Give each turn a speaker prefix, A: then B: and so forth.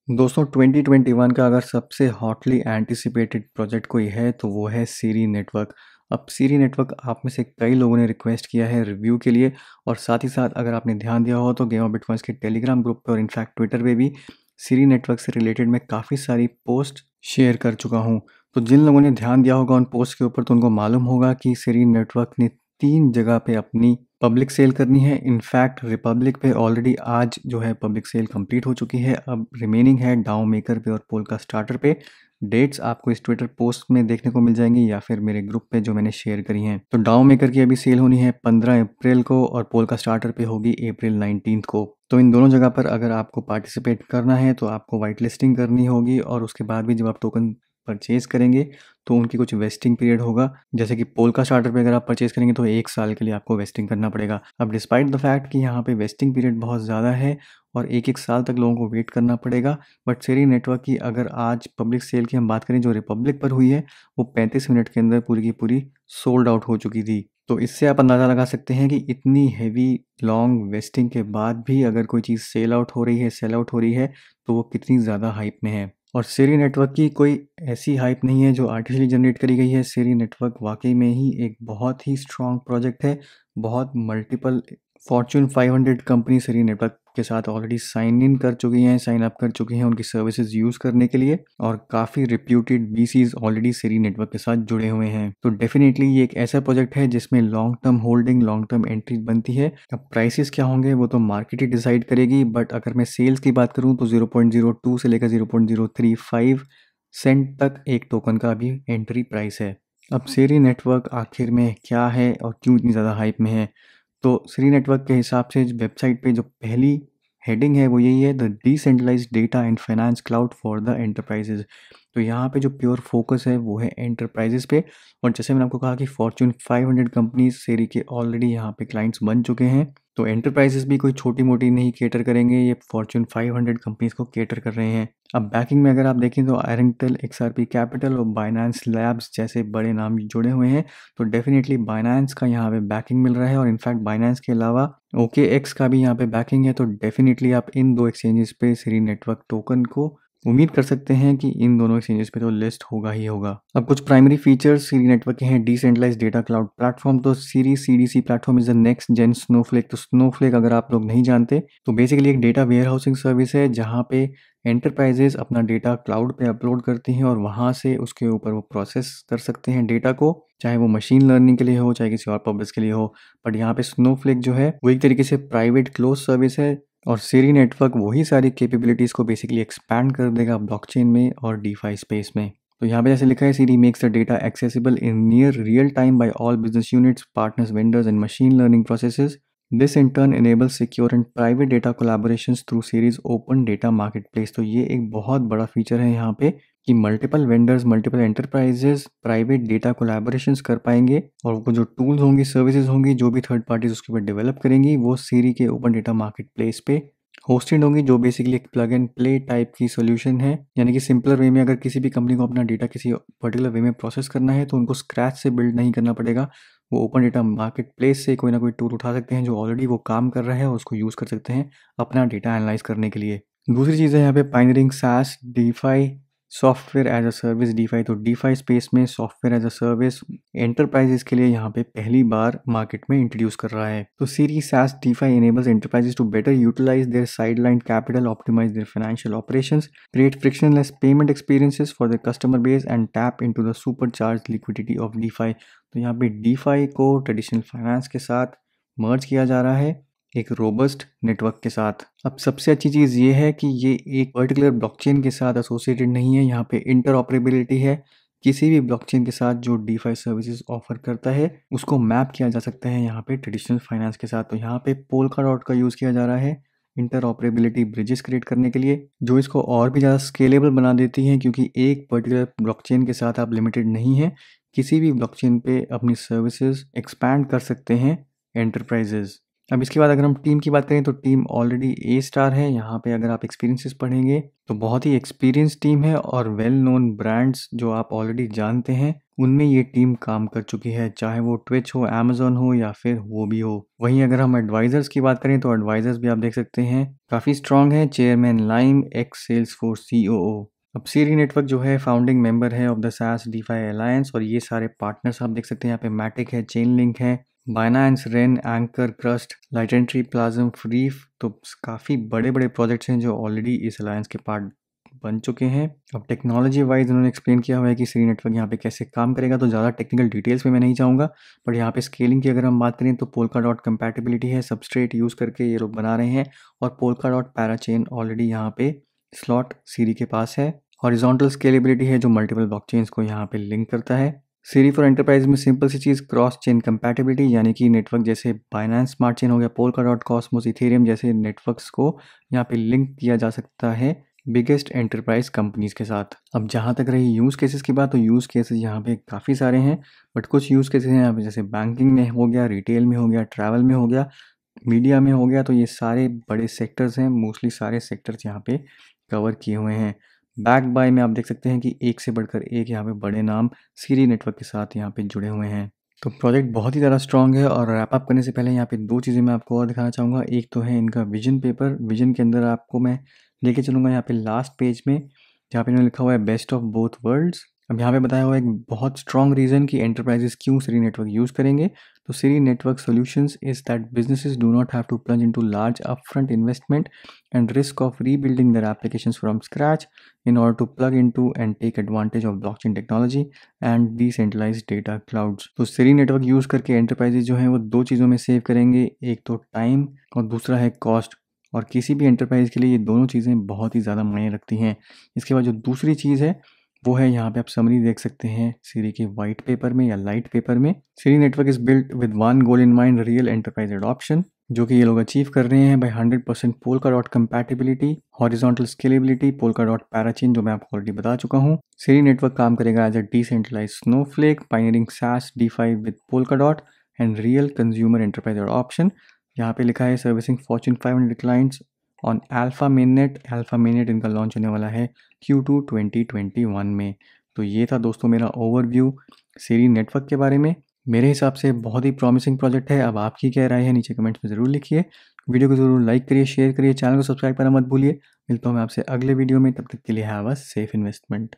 A: दोस्तों 2021 का अगर सबसे हॉटली एंटिसिपेटेड प्रोजेक्ट कोई है तो वो है सीरी नेटवर्क। अब सीरी नेटवर्क आप में से कई लोगों ने रिक्वेस्ट किया है रिव्यू के लिए, और साथ ही साथ अगर आपने ध्यान दिया हो तो गेम ऑफ बिटकॉइंस के टेलीग्राम ग्रुप पे और इनफैक्ट ट्विटर पे भी सीरी नेटवर्क से रिलेटेड मैं काफ़ी सारी पोस्ट शेयर कर चुका हूँ। तो जिन लोगों ने ध्यान दिया होगा उन पोस्ट के ऊपर तो उनको मालूम होगा कि सीरी नेटवर्क ने 3 जगह पे अपनी पब्लिक सेल करनी है। इनफैक्ट रिपब्लिक पे ऑलरेडी आज जो है पब्लिक सेल कंप्लीट हो चुकी है, अब रिमेनिंग है डाउ मेकर पे और पोल का स्टार्टर पे। डेट्स आपको इस ट्विटर पोस्ट में देखने को मिल जाएंगी या फिर मेरे ग्रुप पे जो मैंने शेयर करी हैं। तो डाउ मेकर की अभी सेल होनी है 15 अप्रैल को और पोल का स्टार्टर पे होगी अप्रैल 19 को। तो इन दोनों जगह पर अगर आपको पार्टिसिपेट करना है तो आपको वाइट लिस्टिंग करनी होगी, और उसके बाद भी जब आप टोकन परचेज करेंगे तो उनकी कुछ वेस्टिंग पीरियड होगा। जैसे कि पोल का स्टार्टर पे अगर आप परचेज करेंगे तो 1 साल के लिए आपको वेस्टिंग करना पड़ेगा। अब डिस्पाइट द फैक्ट कि यहाँ पे वेस्टिंग पीरियड बहुत ज़्यादा है और 1-1 साल तक लोगों को वेट करना पड़ेगा, बट सीरी नेटवर्क की अगर आज पब्लिक सेल की हम बात करें जो रिपब्लिक पर हुई है, वो 35 मिनट के अंदर पूरी की पूरी सोल्ड आउट हो चुकी थी। तो इससे आप अंदाज़ा लगा सकते हैं कि इतनी हेवी लॉन्ग वेस्टिंग के बाद भी अगर कोई चीज़ सेल आउट हो रही है, सेल आउट हो रही है, तो वो कितनी ज़्यादा हाइप में है। और सीरी नेटवर्क की कोई ऐसी हाइप नहीं है जो आर्टिफिशियली जनरेट करी गई है। सीरी नेटवर्क वाकई में ही एक बहुत ही स्ट्रॉन्ग प्रोजेक्ट है। बहुत मल्टीपल फॉर्च्यून 500 कंपनी सीरी नेटवर्क के साथ ऑलरेडी साइन इन कर चुकी हैं, साइन अप कर चुकी हैं उनकी सर्विसेज यूज़ करने के लिए, और काफ़ी रिप्यूटेड वीसीज ऑलरेडी सीरी नेटवर्क के साथ जुड़े हुए हैं। तो डेफिनेटली ये एक ऐसा प्रोजेक्ट है जिसमें long term holding, long term entry बनती है। अब प्राइसेस क्या होंगे वो तो मार्केट ही डिसाइड करेगी, बट अगर मैं सेल्स की बात करूँ तो 0.02 से लेकर 0.035 सेंट तक एक टोकन का अभी एंट्री प्राइस है। अब सीरी नेटवर्क आखिर में क्या है और क्यों इतनी ज़्यादा हाइप में है? तो सीरी नेटवर्क के हिसाब से वेबसाइट पे जो पहली हेडिंग है वो यही है, the decentralised data and finance cloud for the enterprises. तो यहाँ पे जो प्योर फोकस है वो है एंटरप्राइजेज पे, और जैसे मैंने आपको कहा कि फॉर्च्यून 500 कंपनीज सीरी के ऑलरेडी यहाँ पे क्लाइंट्स बन चुके हैं, तो एंटरप्राइजेस भी कोई छोटी मोटी नहीं केटर करेंगे, ये फॉर्च्यून 500 कंपनीज को केटर कर रहे हैं। अब बैकिंग में अगर आप देखें तो आयरनटेल, एक्सआरपी कैपिटल और बाइनेंस लैब्स जैसे बड़े नाम जुड़े हुए हैं। तो डेफिनेटली बाइनेंस का यहाँ पे बैकिंग मिल रहा है, और इनफैक्ट बाइनेंस के अलावा OKX का भी यहाँ पे बैकिंग है। तो डेफिनेटली आप इन दो एक्सचेंजेस पे सीरी नेटवर्क टोकन को उम्मीद कर सकते हैं कि इन दोनों एक्सचेंजेस पे तो लिस्ट होगा ही होगा। अब कुछ प्राइमरी फीचर्स सीरी नेटवर्क के हैं। डिसेंट्रलाइज्ड डेटा क्लाउड प्लेटफॉर्म, तो सीरी CDC platform is the next gen Snowflake. तो स्नोफ्लेक अगर आप लोग नहीं जानते तो बेसिकली एक डेटा वेयर हाउसिंग सर्विस है जहाँ पे एंटरप्राइजेज अपना डेटा क्लाउड पे अपलोड करती हैं और वहाँ से उसके ऊपर वो प्रोसेस कर सकते हैं डेटा को, चाहे वो मशीन लर्निंग के लिए हो चाहे किसी और पर्पज़ के लिए हो। बट यहाँ पे स्नोफ्लेक जो है वो एक तरीके से प्राइवेट क्लोज सर्विस है, और सीरी नेटवर्क वही सारी कैपेबिलिटीज़ को बेसिकली एक्सपैंड कर देगा ब्लॉकचेन में और डीफाई स्पेस में। तो यहाँ पे जैसे लिखा है, Siri makes the data accessible in near real time by all business units, partners, vendors and machine learning processes. This in turn enables secure and private data collaborations through series open data marketplace। तो ये एक बहुत बड़ा feature है यहाँ पे कि multiple vendors, multiple enterprises private data collaborations कर पाएंगे, और वो जो टूल्स होंगी, सर्विसेज होंगी, जो भी थर्ड पार्टीज उसके ऊपर डेवलप करेंगी, वो सीरी के ओपन डेटा मार्केट प्लेस पे होस्टेड होंगी, जो बेसिकली एक प्लग एंड प्ले टाइप की सोल्यूशन है। यानी कि सिंपलर वे में अगर किसी भी कंपनी को अपना डेटा किसी पर्टिकुलर वे में प्रोसेस करना है तो उनको स्क्रैच से बिल्ड नहीं करना पड़ेगा। वो ओपन डेटा मार्केट प्लेस से कोई ना कोई टूल उठा सकते हैं जो ऑलरेडी वो काम कर रहा है और उसको यूज़ कर सकते हैं अपना डेटा एनालाइज करने के लिए। दूसरी चीज़ है यहाँ पे pioneering SaaS DeFi software as a service DeFi. तो डीफाई स्पेस में software as a service enterprises के लिए यहाँ पे पहली बार मार्केट में इंट्रोड्यूस कर रहा है। तो सीरी SaaS DeFi enables enterprises to better utilize their sidelined capital, optimize their financial operations, create frictionless payment experiences for their customer base and tap into the supercharged liquidity of DeFi। तो यहाँ पे DeFi को traditional finance के साथ मर्ज किया जा रहा है एक रोबस्ट नेटवर्क के साथ। अब सबसे अच्छी चीज़ ये है कि ये एक पर्टिकुलर ब्लॉकचेन के साथ एसोसिएटेड नहीं है, यहाँ पे इंटरऑपरेबिलिटी है। किसी भी ब्लॉकचेन के साथ जो डीफाई सर्विसेज ऑफर करता है उसको मैप किया जा सकता है यहाँ पे ट्रेडिशनल फाइनेंस के साथ। तो यहाँ पे पोल्का डॉट का यूज़ किया जा रहा है इंटरऑपरेबिलिटी ब्रिजेस क्रिएट करने के लिए, जो इसको और भी ज़्यादा स्केलेबल बना देती हैं, क्योंकि एक पर्टिकुलर ब्लॉकचेन के साथ आप लिमिटेड नहीं है, किसी भी ब्लॉकचेन पे अपनी सर्विसेज एक्सपैंड कर सकते हैं एंटरप्राइजेज। अब इसके बाद अगर हम टीम की बात करें तो टीम ऑलरेडी ए स्टार है। यहाँ पे अगर आप एक्सपीरियंसेस पढ़ेंगे तो बहुत ही एक्सपीरियंस टीम है और वेल नोन ब्रांड्स जो आप ऑलरेडी जानते हैं उनमें ये टीम काम कर चुकी है, चाहे वो ट्विच हो, अमेजोन हो या फिर वो भी हो। वहीं अगर हम एडवाइजर्स की बात करें तो एडवाइजर्स भी आप देख सकते हैं काफ़ी स्ट्रांग है। Chairman lime, x Salesforce COO. अब सीरी नेटवर्क जो है फाउंडिंग मेंबर है ऑफ द सास डीफाई अलायंस, और ये सारे पार्टनर्स आप देख सकते हैं यहाँ पे मैटिक है, चेन लिंक है, Binance, Ren, Ankr, Crust, Litentry, Plasm, फ्रीफ। तो काफ़ी बड़े बड़े प्रोजेक्ट्स हैं जो ऑलरेडी इस अलायंस के पार्ट बन चुके हैं। अब टेक्नोलॉजी वाइज उन्होंने एक्सप्लेन किया हुआ है कि सीरी नेटवर्क यहाँ पे कैसे काम करेगा, तो ज़्यादा टेक्निकल डिटेल्स में मैं नहीं जाऊँगा। बट यहाँ पे स्केलिंग की अगर हम बात करें तो पोल्का डॉट कंपैटिबिलिटी है, सबस्ट्रेट यूज़ करके ये लोग बना रहे हैं, और पोल्का डॉट पैराचेन ऑलरेडी यहाँ पे स्लॉट सीरी के पास है। हॉरिजॉन्टल स्केलेबिलिटी है जो मल्टीपल ब्लॉकचेन्स को यहाँ पे लिंक करता है। सीरी फॉर एंटरप्राइज में सिंपल सी चीज़ क्रॉस चेन कंपैटिबिलिटी, यानी कि नेटवर्क जैसे बाइनेंस स्मार्ट चेन हो गया, पोल्का डॉट, कॉस्मोस, इथेरियम जैसे नेटवर्क्स को यहाँ पे लिंक किया जा सकता है बिगेस्ट एंटरप्राइज कंपनीज के साथ। अब जहाँ तक रही यूज़ केसेस की बात, तो यूज़ केसेस यहाँ पे काफ़ी सारे हैं, बट कुछ यूज़ केसेस हैं यहाँ पे जैसे बैंकिंग में हो गया, रिटेल में हो गया, ट्रैवल में हो गया, मीडिया में हो गया। तो ये सारे बड़े सेक्टर्स हैं, मोस्टली सारे सेक्टर्स यहाँ पे कवर किए हुए हैं। बैक बाय में आप देख सकते हैं कि एक से बढ़कर एक यहाँ पे बड़े नाम सीरी नेटवर्क के साथ यहाँ पे जुड़े हुए हैं। तो प्रोजेक्ट बहुत ही ज़्यादा स्ट्रॉन्ग है, और रैप अप करने से पहले यहाँ पे दो चीज़ें मैं आपको और दिखाना चाहूँगा। एक तो है इनका विजन पेपर। विजन के अंदर आपको मैं लेके चलूँगा यहाँ पे लास्ट पेज में, जहाँ पे इन्होंने लिखा हुआ है बेस्ट ऑफ बोथ वर्ल्ड्स। अब यहाँ पे बताया हुआ है एक बहुत स्ट्रॉन्ग रीज़न कि एंटरप्राइजेस क्यों सीरी नेटवर्क यूज़ करेंगे। तो Cere network solutions is that businesses do not have to plunge into large upfront investment and risk of rebuilding their applications from scratch in order to plug into and take advantage of blockchain technology and decentralized data clouds। तो Cere network use करके enterprises जो हैं वो दो चीज़ों में save करेंगे, एक तो टाइम और दूसरा है कॉस्ट। और किसी भी एंटरप्राइज के लिए ये दोनों चीज़ें बहुत ही ज़्यादा मायने रखती हैं। इसके बाद जो दूसरी चीज़ है वो है, यहाँ पे आप समरी देख सकते हैं सीरी के वाइट पेपर में या लाइट पेपर में। Cere network is built with one goal in mind, real enterprise adoption, जो कि ये लोग अचीव कर रहे हैं by 100% Polkadot compatibility, horizontal scalability, Polkadot parachain जो मैं आपको ऑलरेडी बता चुका हूँ। सीरी नेटवर्क काम करेगा as a decentralize Snowflake, pioneering SaaS DeFi with Polkadot and real consumer enterprise adoption. यहाँ पे लिखा है servicing Fortune 500 clients on alpha mainnet. Alpha mainnet इनका लॉन्च होने वाला है Q2 2021 में। तो ये था दोस्तों मेरा ओवरव्यू सीरी नेटवर्क के बारे में। मेरे हिसाब से बहुत ही प्रॉमिसिंग प्रोजेक्ट है। अब आपकी क्या राय है नीचे कमेंट्स में ज़रूर लिखिए। वीडियो को ज़रूर लाइक करिए, शेयर करिए, चैनल को सब्सक्राइब करना मत भूलिए। मिलता हूँ मैं आपसे अगले वीडियो में, तब तक के लिए हैव अ सेफ इन्वेस्टमेंट।